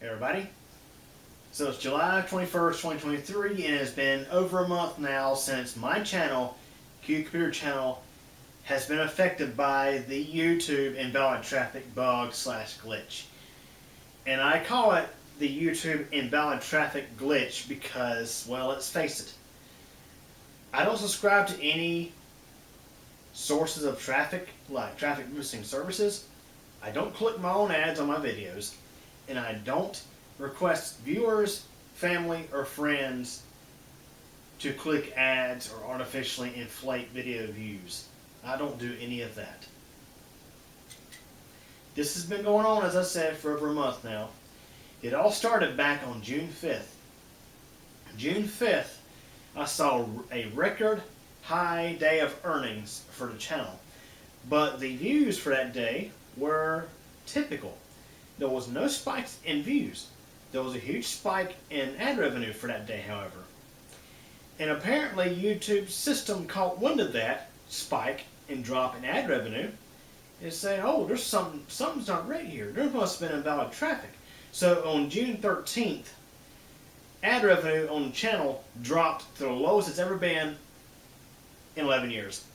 everybody. So it's July 21st, 2023, and it has been over a month now since my channel, Incompetent channel, has been affected by the YouTube invalid traffic bug / glitch. And I call it the YouTube invalid traffic glitch because, well, let's face it, I don't subscribe to any sources of traffic, like traffic boosting services. I don't click my own ads on my videos, and I don't request viewers, family, or friends to click ads or artificially inflate video views. I don't do any of that. This has been going on, as I said, for over a month now. It all started back on June 5th. June 5th, I saw a record high day of earnings for the channel. But the views for that day were typical. There was no spikes in views. There was a huge spike in ad revenue for that day, however. And apparently YouTube's system caught wind of that spike and drop in ad revenue and saying, oh, there's something's not right here. There must have been invalid traffic. So on June 13th, ad revenue on the channel dropped to the lowest it's ever been in 11 years.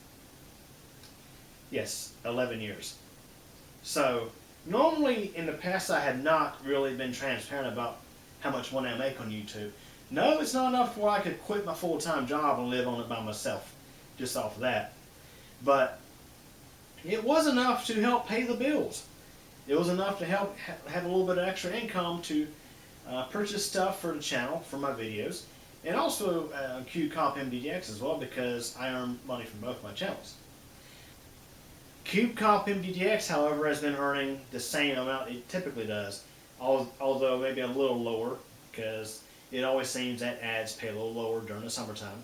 Yes, 11 years. So normally in the past I had not really been transparent about how much money I make on YouTube. No, it's not enough where I could quit my full-time job and live on it by myself, just off of that. But it was enough to help pay the bills. It was enough to help have a little bit of extra income to purchase stuff for the channel, for my videos, and also CubeCompMDX as well, because I earn money from both my channels. CubeCompMDX, however, has been earning the same amount it typically does, although maybe a little lower, because it always seems that ads pay a little lower during the summertime.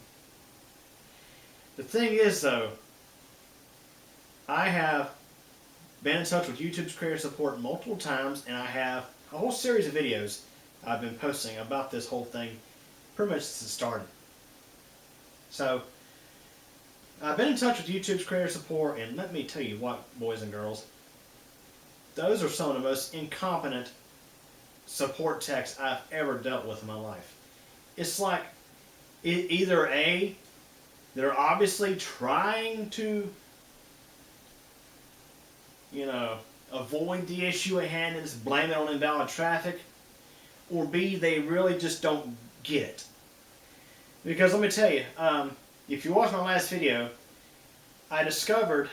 The thing is, though, I have been in touch with YouTube's creator support multiple times, and I have a whole series of videos I've been posting about this whole thing pretty much since it started. So I've been in touch with YouTube's creator support, and let me tell you what, boys and girls, those are some of the most incompetent support techs I've ever dealt with in my life. It's like either A, they're obviously trying to, avoid the issue at hand and just blame it on invalid traffic, or B, they really just don't get it. Because let me tell you, if you watch my last video, I discovered,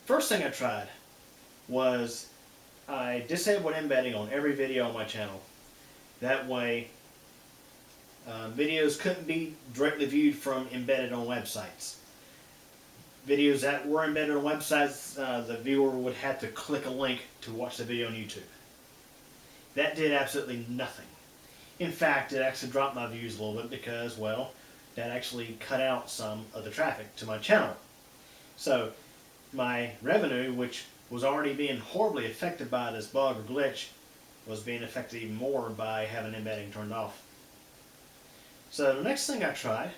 first thing I tried was I disabled embedding on every video on my channel. That way, videos couldn't be directly viewed from embedded on websites. Videos that were embedded on websites, the viewer would have to click a link to watch the video on YouTube. That did absolutely nothing. In fact, it actually dropped my views a little bit because, well, that actually cut out some of the traffic to my channel. So my revenue, which was already being horribly affected by this bug or glitch, was being affected even more by having embedding turned off. So the next thing I tried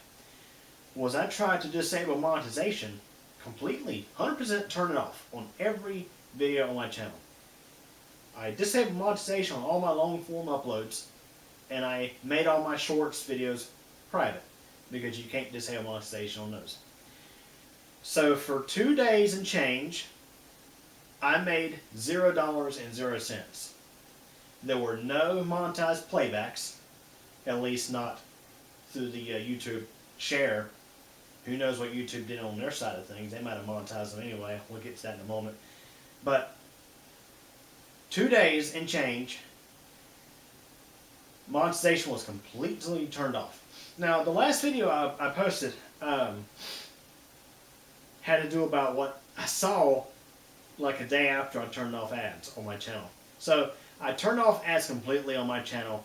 was I tried to disable monetization completely, 100% turn it off on every video on my channel. I disabled monetization on all my long form uploads, and I made all my shorts videos private because you can't disable monetization on those. So for 2 days and change, I made $0.00. There were no monetized playbacks, at least not through the YouTube share. Who knows what YouTube did on their side of things. They might have monetized them anyway. We'll get to that in a moment. But 2 days and change, monetization was completely turned off. Now, the last video I posted had to do about what I saw like a day after I turned off ads on my channel. So I turned off ads completely on my channel,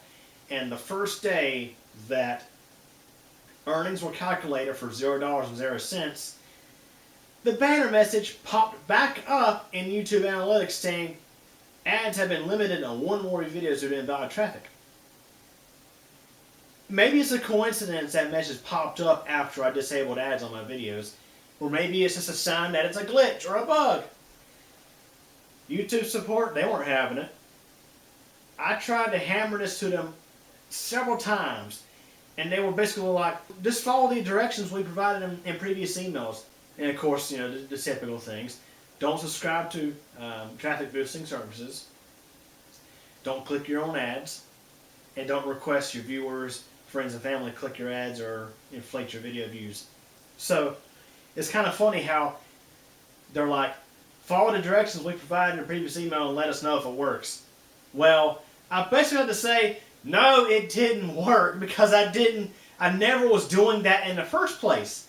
and the first day that earnings were calculated for $0.00, the banner message popped back up in YouTube Analytics saying ads have been limited on one more videos due to invalid traffic. Maybe it's a coincidence that message popped up after I disabled ads on my videos, or maybe it's just a sign that it's a glitch or a bug. YouTube support, they weren't having it. I tried to hammer this to them several times, and they were basically like, just follow the directions we provided them in previous emails. And of course, the typical things. Don't subscribe to traffic boosting services. Don't click your own ads. And don't request your viewers, friends, and family click your ads or inflate your video views. So it's kind of funny how they're like, follow the directions we provided in the previous email and let us know if it works. Well, I basically had to say, no, it didn't work because I never was doing that in the first place.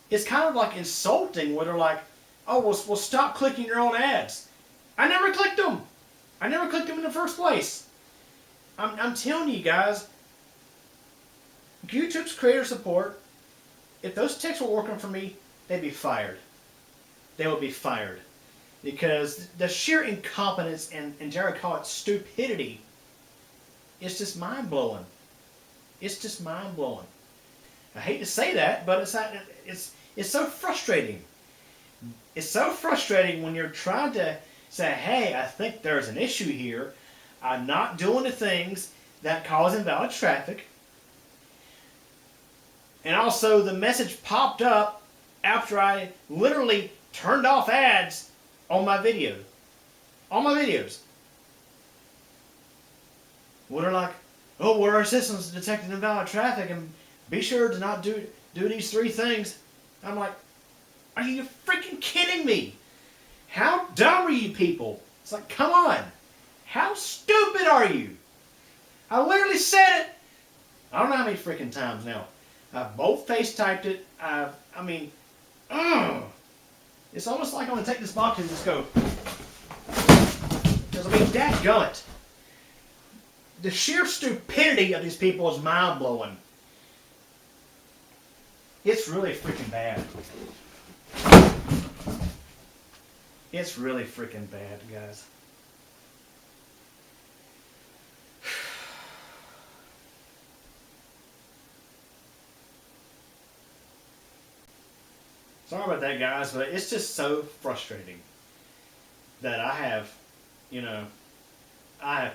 It's kind of like insulting where they're like, oh, well stop clicking your own ads. I never clicked them. I never clicked them in the first place. I'm telling you guys, YouTube's creator support, if those techs were working for me, they'd be fired. They would be fired. Because the sheer incompetence and dare I call it stupidity, it's just mind-blowing. It's just mind-blowing. I hate to say that, but it's so frustrating. It's so frustrating when you're trying to say, hey, I think there's an issue here. I'm not doing the things that cause invalid traffic. And also the message popped up after I literally turned off ads on my video. On my videos. Well, they're like, oh, well, our system's detected invalid traffic and be sure to not do these 3 things. I'm like, are you freaking kidding me? How dumb are you people? It's like, come on. How stupid are you? I literally said it. I don't know how many freaking times now. I've bold-faced typed it. It's almost like I'm going to take this box and just go. Because, dadgummit. The sheer stupidity of these people is mind-blowing. It's really freaking bad. It's really freaking bad, guys. Sorry about that, guys, but it's just so frustrating that I have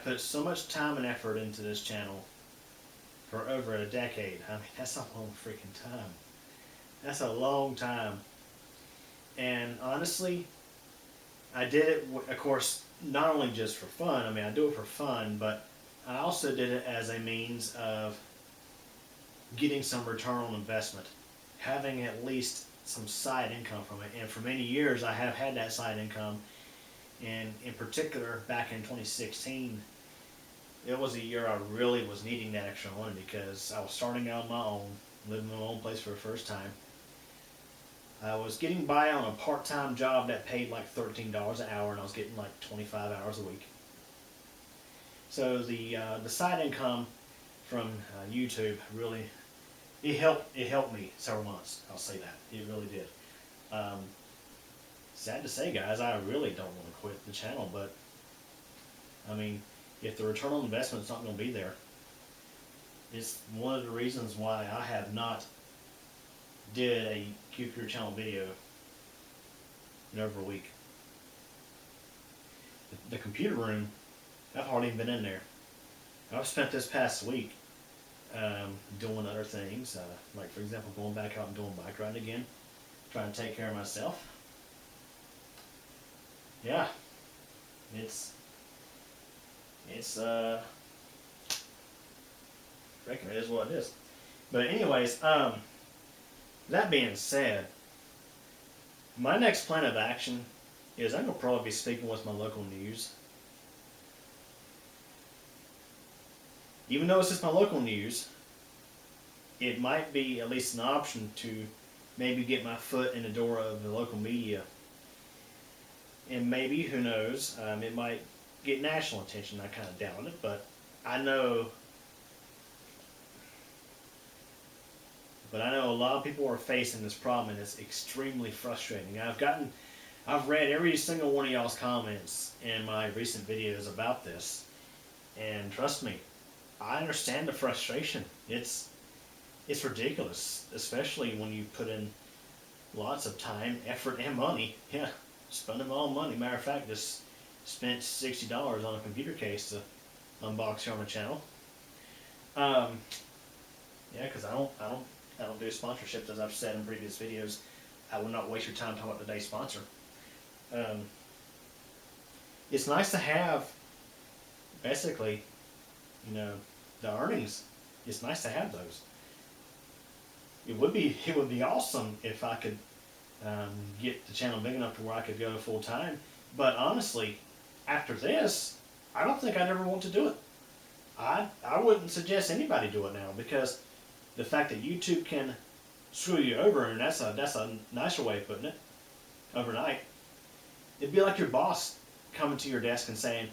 put so much time and effort into this channel for over a decade. That's a long freaking time. That's a long time. And honestly, I did it, of course, not only just for fun. I do it for fun, but I also did it as a means of getting some return on investment, having at least some side income from it. And for many years, I have had that side income. And in particular, back in 2016, it was a year I really was needing that extra money because I was starting out on my own, living in my own place for the first time. I was getting by on a part-time job that paid like $13 an hour, and I was getting like 25 hours a week. So the side income from YouTube really it helped me several months. I'll say that it really did. Sad to say, guys, I really don't want to quit the channel, but if the return on investment is not going to be there, it's one of the reasons why I have not did a Keep Your Channel video in over a week. The computer room, I've hardly even been in there. I've spent this past week doing other things, like for example going back out and doing bike riding again, trying to take care of myself. Yeah, it's reckon it is what it is. But anyways, that being said, my next plan of action is I'm gonna probably be speaking with my local news. Even though it's just my local news, it might be at least an option to maybe get my foot in the door of the local media. And maybe, who knows, it might get national attention. I kind of doubt it, but I know a lot of people are facing this problem, and it's extremely frustrating. I've read every single one of y'all's comments in my recent videos about this, and trust me, I understand the frustration. It's ridiculous, especially when you put in lots of time, effort, and money. Yeah, spending my own money. Matter of fact, just spent $60 on a computer case to unbox here on the channel. Yeah, because I don't do sponsorships, as I've said in previous videos. I will not waste your time talking about today's sponsor. It's nice to have, basically, you know, the earnings. It's nice to have those. It would be awesome if I could get the channel big enough to where I could go full time. But honestly, after this, I don't think I'd ever want to do it. I wouldn't suggest anybody do it now, because the fact that YouTube can screw you over, and that's a nicer way of putting it, overnight. It'd be like your boss coming to your desk and saying,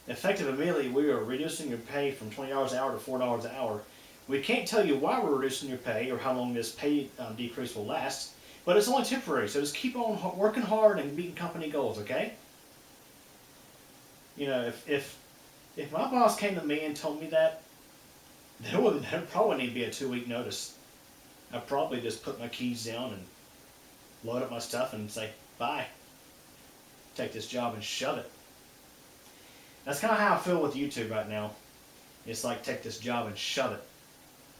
effective immediately, we are reducing your pay from $20 an hour to $4 an hour. We can't tell you why we're reducing your pay or how long this pay decrease will last, but it's only temporary, so just keep on working hard and meeting company goals, okay? You know, if my boss came to me and told me that, there would probably need to be a 2-week notice. I'd probably just put my keys down and load up my stuff and say, bye. Take this job and shove it. That's kind of how I feel with YouTube right now. It's like, take this job and shove it.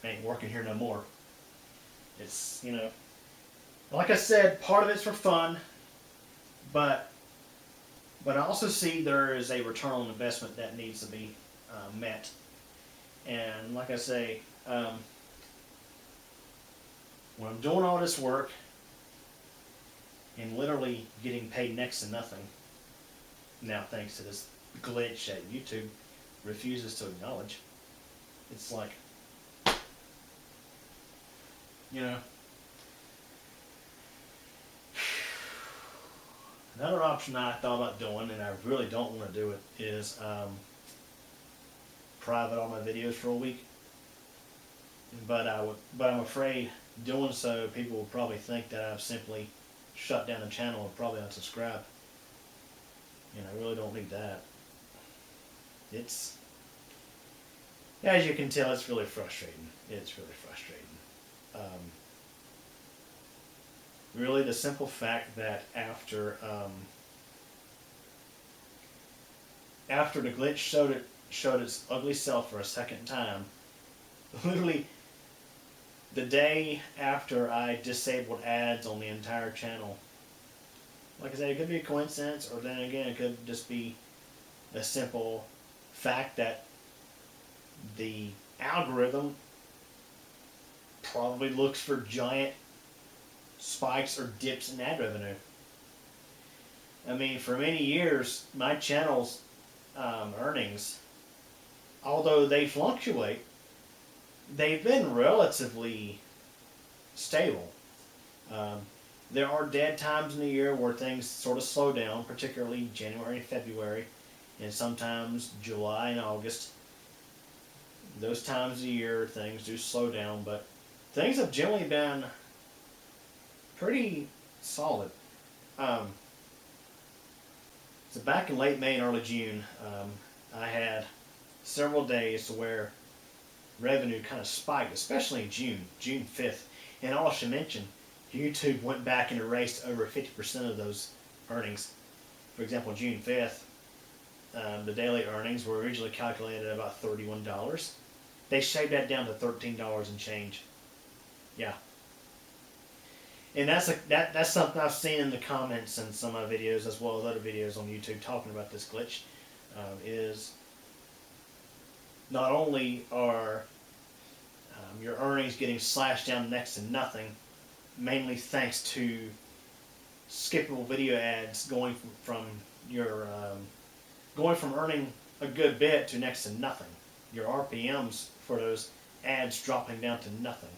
I ain't working here no more. It's, you know, like I said, part of it's for fun, but I also see there is a return on investment that needs to be met. And like I say, when I'm doing all this work and literally getting paid next to nothing, now thanks to this glitch that YouTube refuses to acknowledge, it's like, you know, another option I thought about doing, and I really don't want to do it, is private all my videos for a week. But I'm afraid doing so, people will probably think that I've simply shut down the channel and probably unsubscribe. And I really don't need that. It's, as you can tell, it's really frustrating. It's really frustrating. Really, the simple fact that after the glitch showed its ugly self for a second time, literally the day after I disabled ads on the entire channel. Like I said, it could be a coincidence, or then again, it could just be a simple fact that the algorithm probably looks for giant spikes or dips in ad revenue. I mean, for many years, my channel's earnings, although they fluctuate, they've been relatively stable. There are dead times in the year where things sort of slow down, particularly January and February, and sometimes July and August. Those times of the year, things do slow down, but things have generally been pretty solid. So back in late May and early June, I had several days where revenue kind of spiked, especially in June 5th. And I should mention, YouTube went back and erased over 50% of those earnings. For example, June 5th, the daily earnings were originally calculated at about $31. They shaved that down to $13 and change. Yeah. And that's something I've seen in the comments in some of my videos, as well as other videos on YouTube talking about this glitch, is not only are your earnings getting slashed down next to nothing, mainly thanks to skippable video ads going from earning a good bit to next to nothing. Your RPMs for those ads dropping down to nothing.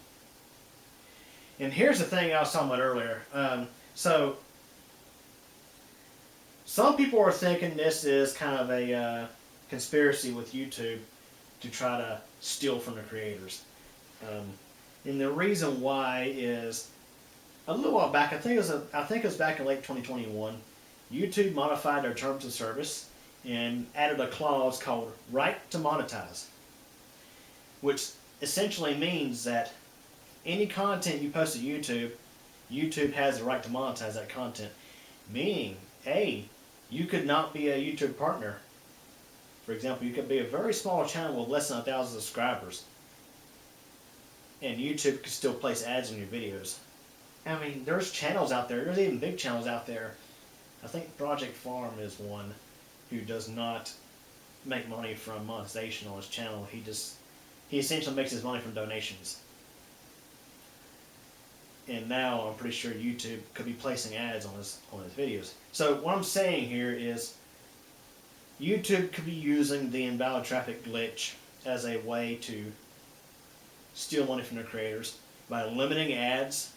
And here's the thing I was talking about earlier. So some people are thinking this is kind of a conspiracy with YouTube to try to steal from the creators. And the reason why is, a little while back, I think it was back in late 2021, YouTube modified their terms of service and added a clause called right to monetize, which essentially means that any content you post at YouTube, YouTube has the right to monetize that content. Meaning, A, you could not be a YouTube partner For example, you could be a very small channel with less than 1,000 subscribers, and YouTube could still place ads in your videos. I mean, there's channels out there. There's even big channels out there. I think Project Farm is one who does not make money from monetization on his channel. He essentially makes his money from donations. And now I'm pretty sure YouTube could be placing ads on his videos. So what I'm saying here is YouTube could be using the invalid traffic glitch as a way to steal money from their creators by limiting ads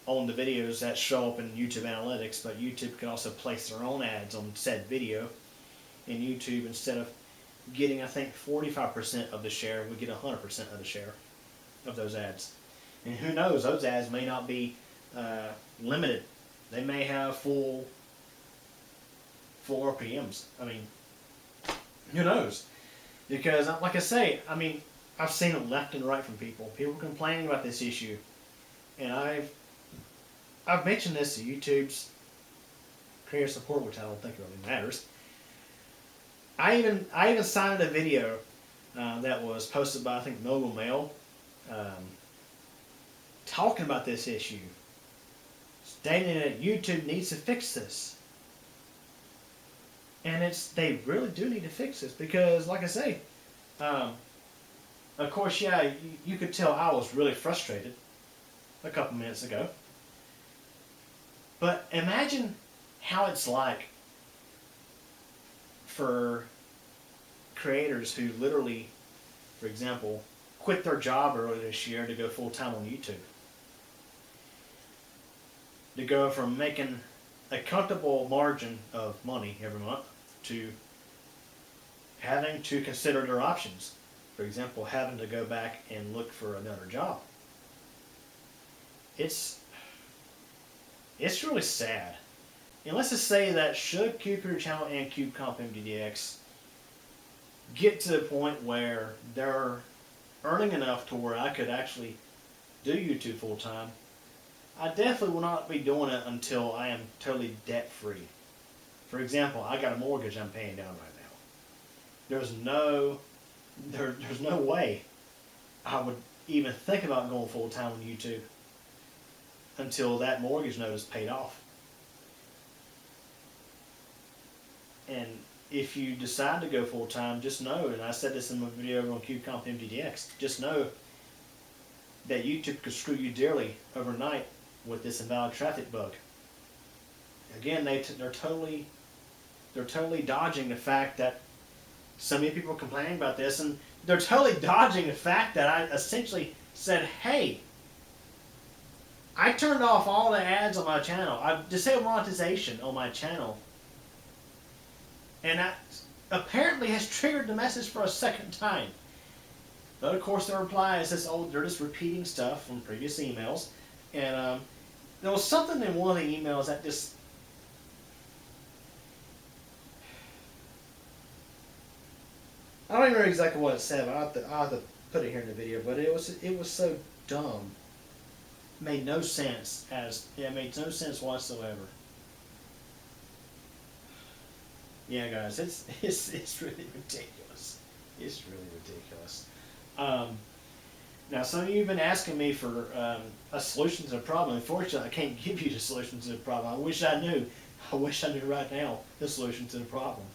on the videos that show up in YouTube analytics, but YouTube can also place their own ads on said video, and YouTube, instead of getting, I think, 45% of the share, would get 100% of the share of those ads. And who knows, those ads may not be limited. They may have full RPMs. I mean, who knows? Because, like I say, I mean, I've seen it left and right from people. People complaining about this issue. And I've mentioned this to YouTube's creator support, which I don't think really matters. I even cited a video that was posted by, I think, Mogul Mail, talking about this issue, stating that YouTube needs to fix this. And they really do need to fix this because, like I say, of course, yeah, you could tell I was really frustrated a couple minutes ago. But imagine how it's like for creators who literally, for example, quit their job earlier this year to go full-time on YouTube. To go from making a comfortable margin of money every month to having to consider their options. For example, having to go back and look for another job. It's really sad. And let's just say that should Cube Channel and Incompetent get to the point where they're earning enough to where I could actually do YouTube full time, I definitely will not be doing it until I am totally debt free. For example, I got a mortgage I'm paying down right now. There's no way I would even think about going full time on YouTube until that mortgage note is paid off. And if you decide to go full time, just know, and I said this in my video over on CubeCompMDDX, just know that YouTube could screw you dearly overnight with this invalid traffic bug. Again, they're totally dodging the fact that so many people are complaining about this, and they're totally dodging the fact that I essentially said, hey, I turned off all the ads on my channel. I disabled monetization on my channel. And that apparently has triggered the message for a second time. But of course the reply is this, oh, they're just repeating stuff from previous emails. And there was something in one of the emails that just... I don't even remember exactly what it said, but I'll have to put it here in the video. But it was so dumb. Made no sense. It made no sense whatsoever. Yeah, guys, it's really ridiculous. It's really ridiculous. Now, some of you have been asking me for a solution to the problem. Unfortunately, I can't give you the solution to the problem. I wish I knew. I wish I knew right now the solution to the problem.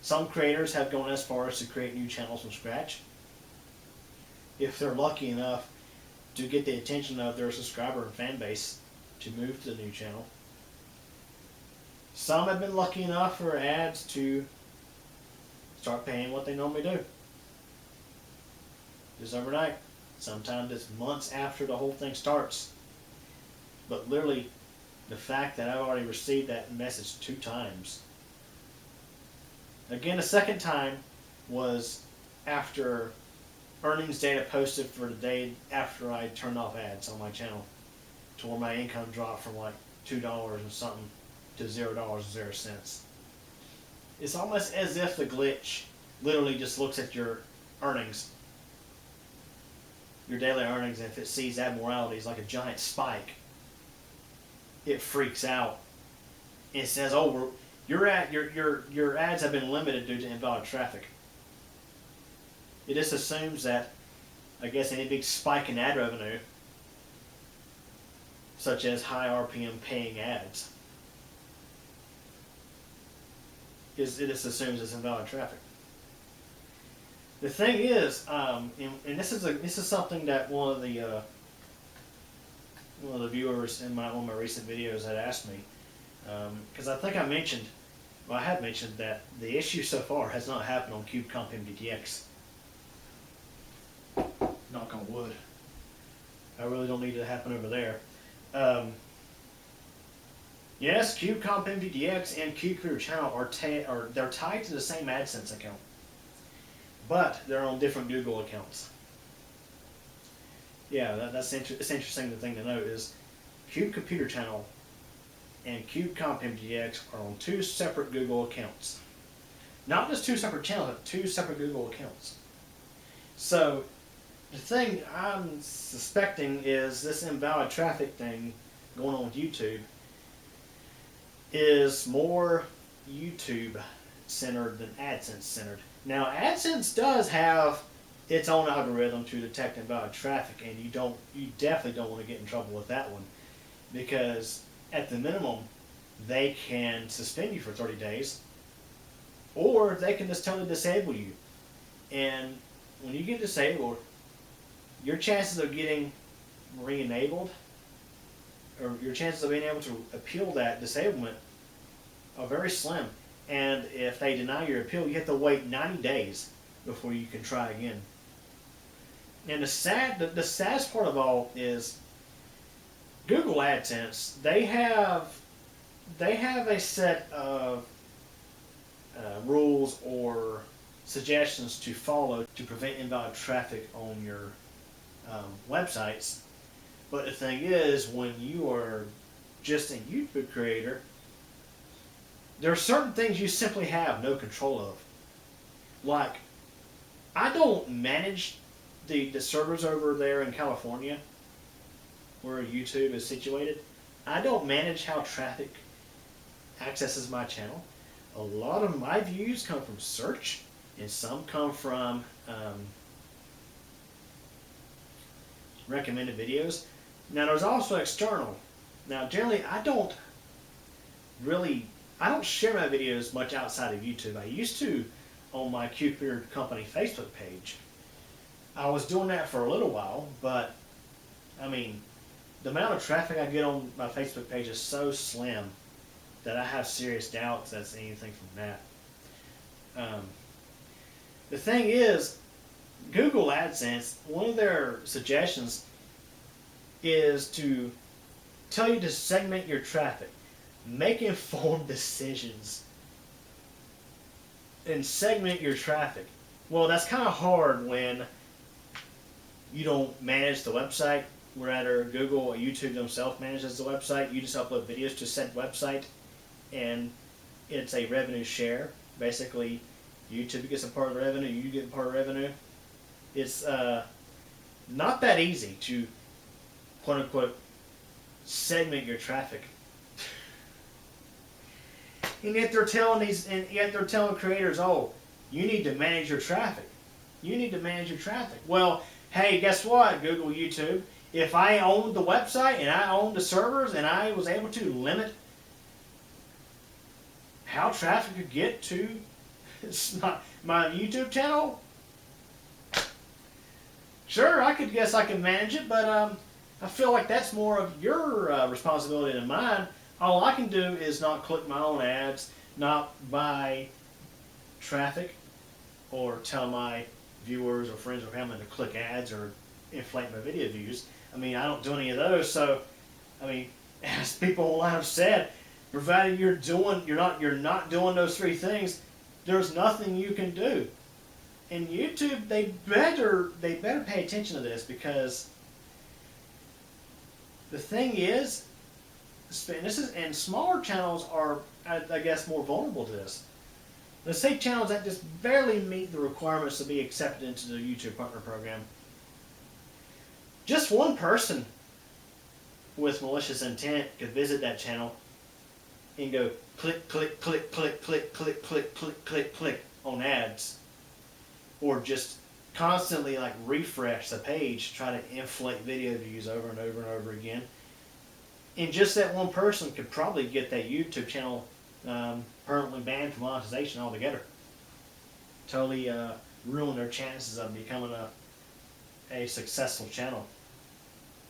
Some creators have gone as far as to create new channels from scratch. If they're lucky enough to get the attention of their subscriber and fan base to move to the new channel. Some have been lucky enough for ads to start paying what they normally do. Just overnight. Sometimes it's months after the whole thing starts. But literally, the fact that I've already received that message 2 times. Again, the second time was after earnings data posted for the day after I turned off ads on my channel, to where my income dropped from like $2 and something to $0.00. It's almost as if the glitch literally just looks at your earnings, your daily earnings, and if it sees abnormalities like a giant spike, it freaks out. It says, oh, your ads have been limited due to invalid traffic. It just assumes that, I guess, any big spike in ad revenue, such as high RPM paying ads, it just assumes it's invalid traffic. The thing is, and this is something that one of the viewers in one of my recent videos had asked me, because I think I had mentioned that the issue so far has not happened on CubeCompMDTX. Knock on wood. I really don't need it to happen over there. Yes, CubeCompMDTX and CubeCreator Channel they're tied to the same AdSense account, but they're on different Google accounts. Yeah, it's interesting. The thing to note is CubeComputer Channel and CubeCompMDTX are on two separate Google accounts. Not just two separate channels, but two separate Google accounts. So the thing I'm suspecting is this invalid traffic thing going on with YouTube is more YouTube centered than AdSense centered. Now AdSense does have its own algorithm to detect invalid traffic, and you definitely don't want to get in trouble with that one, because at the minimum they can suspend you for 30 days, or they can just totally disable you. And when you get disabled, your chances of getting re-enabled, or your chances of being able to appeal that disablement, are very slim. And if they deny your appeal, you have to wait 90 days before you can try again. And the saddest part of all is Google AdSense. They have a set of rules or suggestions to follow to prevent invalid traffic on your websites. But the thing is, when you are just a YouTube creator, there are certain things you simply have no control of. Like, I don't manage the servers over there in California where YouTube is situated. I don't manage how traffic accesses my channel. A lot of my views come from search, and some come from recommended videos. Now there's also external. Now generally I don't share my videos much outside of YouTube. I used to on my CubeCreator Company Facebook page. I was doing that for a little while, but I mean, the amount of traffic I get on my Facebook page is so slim that I have serious doubts that's anything from that. The thing is, Google AdSense, one of their suggestions is to tell you to segment your traffic. Make informed decisions and segment your traffic. Well, that's kind of hard when you don't manage the website. Rather, Google or YouTube themselves manages the website. You just upload videos to said website, and it's a revenue share. Basically, YouTube gets a part of the revenue, you get a part of the revenue. It's not that easy to, quote unquote, segment your traffic. And yet they're telling creators, oh, you need to manage your traffic. You need to manage your traffic. Well, hey, guess what, Google, YouTube? If I owned the website and I owned the servers and I was able to limit how traffic could get to my YouTube channel, sure, I could manage it, but I feel like that's more of your responsibility than mine. All I can do is not click my own ads, not buy traffic, or tell my viewers or friends or family to click ads or inflate my video views. I mean, I don't do any of those. So, I mean, as people online have said, provided you're not doing those three things, there's nothing you can do. And YouTube, they better pay attention to this, because the thing is, and smaller channels are, I guess, more vulnerable to this. Let's say channels that just barely meet the requirements to be accepted into the YouTube Partner Program. Just one person with malicious intent could visit that channel and go click, click, click, click, click, click, click, click, click, click on ads, or just constantly like refresh the page, try to inflate video views over and over and over again. And just that one person could probably get that YouTube channel permanently banned from monetization altogether. Totally ruin their chances of becoming a successful channel,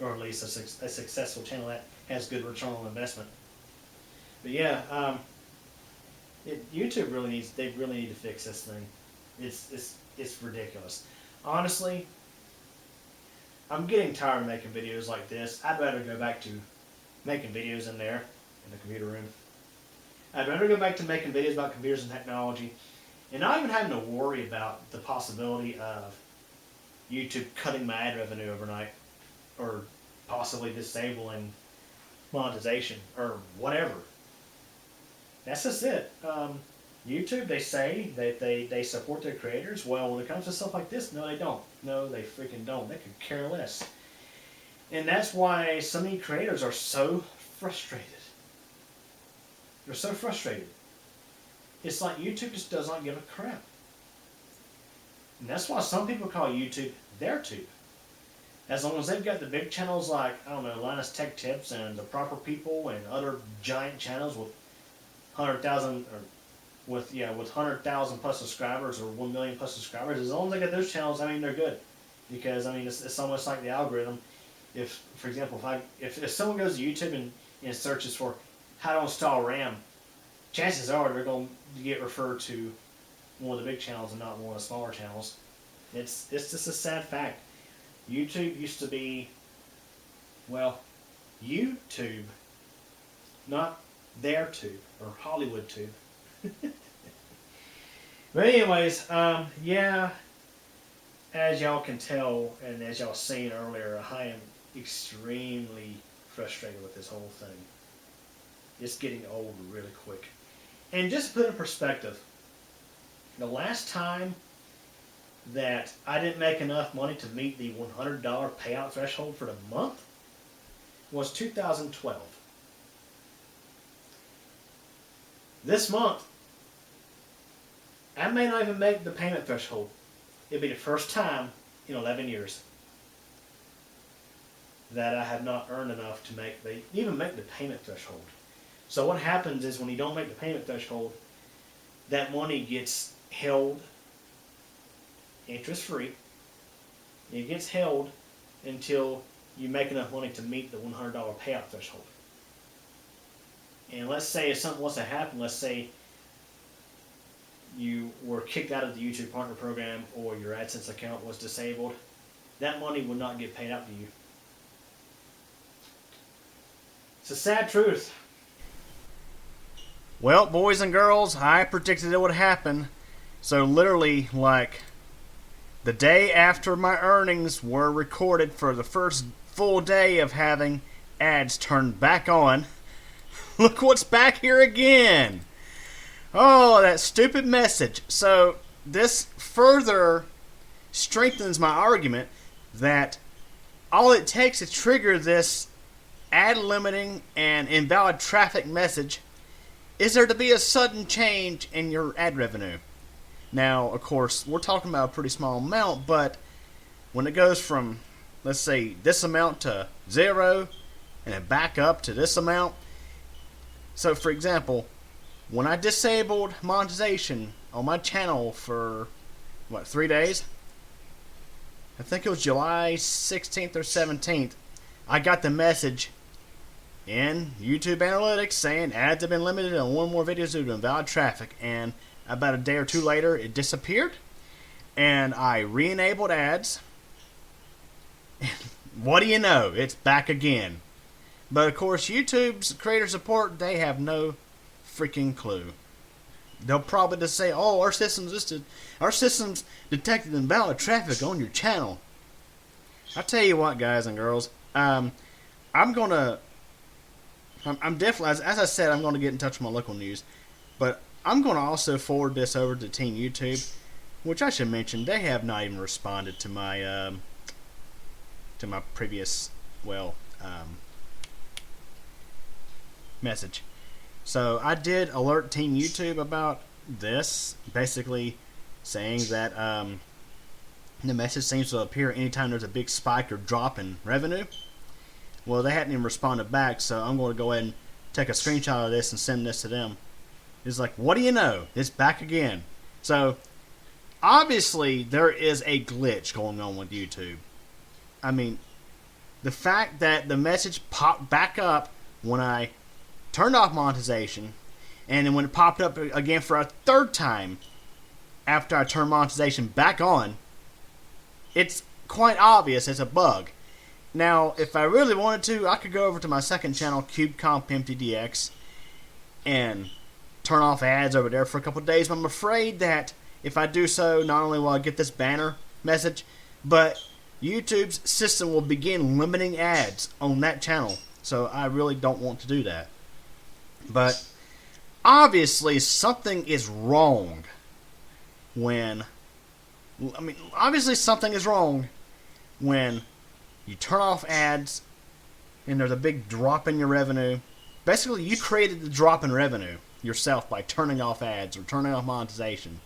or at least a successful channel that has good return on investment. But yeah, YouTube really needs, they really need to fix this thing. It's ridiculous. Honestly, I'm getting tired of making videos like this. I'd rather go back to making videos in there, in the computer room. I'd rather go back to making videos about computers and technology, and not even having to worry about the possibility of YouTube cutting my ad revenue overnight, or possibly disabling monetization, or whatever. That's just it. YouTube, they say that they support their creators. Well, when it comes to stuff like this, no, they don't. No, they freaking don't. They could care less. And that's why so many creators are so frustrated. They're so frustrated. It's like YouTube just does not give a crap. And that's why some people call YouTube TheirTube. As long as they've got the big channels like, I don't know, Linus Tech Tips and The Proper People and other giant channels with 100,000 or with 100,000 plus subscribers or 1 million plus subscribers, as long as they got those channels, I mean, they're good. Because, I mean, it's almost like the algorithm. If, for example, if someone goes to YouTube and searches for how to install RAM, chances are they're going to get referred to one of the big channels and not one of the smaller channels. It's just a sad fact. YouTube used to be, well, YouTube, not TheirTube or Hollywood Tube. But anyways, yeah, as y'all can tell and as y'all seen earlier, I am extremely frustrated with this whole thing. It's getting old really quick. And just to put it in perspective, the last time that I didn't make enough money to meet the $100 payout threshold for the month was 2012. This month, I may not even make the payment threshold. It'll be the first time in 11 years that I have not earned enough to even make the payment threshold. So what happens is when you don't make the payment threshold, that money gets held interest-free. It gets held until you make enough money to meet the $100 payout threshold. And let's say if something was to happen, let's say you were kicked out of the YouTube Partner Program or your AdSense account was disabled, that money would not get paid out to you. It's a sad truth. Well, boys and girls, I predicted it would happen. So literally, like, the day after my earnings were recorded for the first full day of having ads turned back on, look what's back here again. Oh, that stupid message. So this further strengthens my argument that all it takes to trigger this ad limiting and invalid traffic message is there to be a sudden change in your ad revenue. Now, of course, we're talking about a pretty small amount, but when it goes from, let's say, this amount to 0 and then back up to this amount. So, for example, when I disabled monetization on my channel for, 3 days? I think it was July 16th or 17th. I got the message in YouTube Analytics saying ads have been limited on one more video due to invalid traffic. And about a day or two later, it disappeared. And I re-enabled ads. What do you know? It's back again. But of course, YouTube's creator support, they have no freaking clue. They'll probably just say, "Oh, our systems detected invalid traffic on your channel." I tell you what, guys and girls, I'm definitely, as I said, I'm gonna get in touch with my local news, but I'm gonna also forward this over to Team YouTube, which I should mention they have not even responded to my previous message. So I did alert Team YouTube about this, basically saying that the message seems to appear anytime there's a big spike or drop in revenue. Well, they hadn't even responded back, so I'm going to go ahead and take a screenshot of this and send this to them. It's like, what do you know? It's back again. So obviously there is a glitch going on with YouTube. I mean, the fact that the message popped back up when I turned off monetization, and then when it popped up again for a third time after I turned monetization back on, it's quite obvious it's a bug. Now, if I really wanted to, I could go over to my second channel, Incompetent, and turn off ads over there for a couple of days, but I'm afraid that if I do so, not only will I get this banner message, but YouTube's system will begin limiting ads on that channel. So I really don't want to do that. But obviously something is wrong when you turn off ads and there's a big drop in your revenue. Basically, you created the drop in revenue yourself by turning off ads or turning off monetization.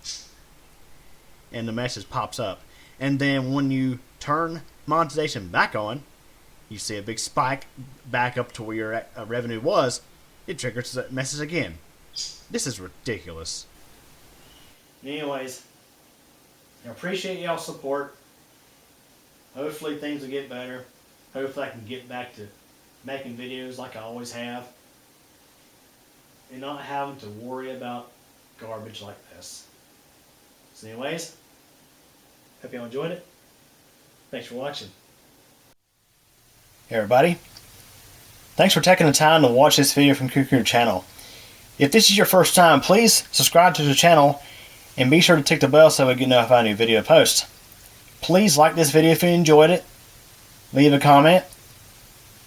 And the message pops up. And then when you turn monetization back on, you see a big spike back up to where your revenue was. It triggers the message again. This is ridiculous. Anyways, I appreciate y'all's support. Hopefully things will get better. Hopefully I can get back to making videos like I always have. And not having to worry about garbage like this. So anyways, hope y'all enjoyed it. Thanks for watching. Hey everybody. Thanks for taking the time to watch this video from Cuckoo Channel. If this is your first time, please subscribe to the channel and be sure to tick the bell so we get notified of new video posts. Please like this video if you enjoyed it, leave a comment,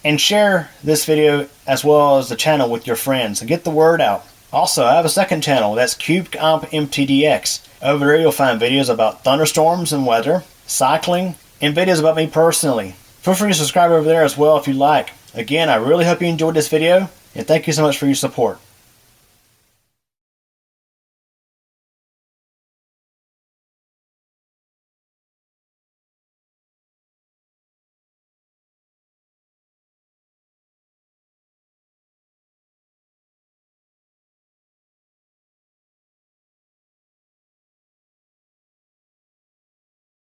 and share this video as well as the channel with your friends and get the word out. Also, I have a second channel, that's Incompetent. Over there you'll find videos about thunderstorms and weather, cycling, and videos about me personally. Feel free to subscribe over there as well if you like. Again, I really hope you enjoyed this video, and thank you so much for your support.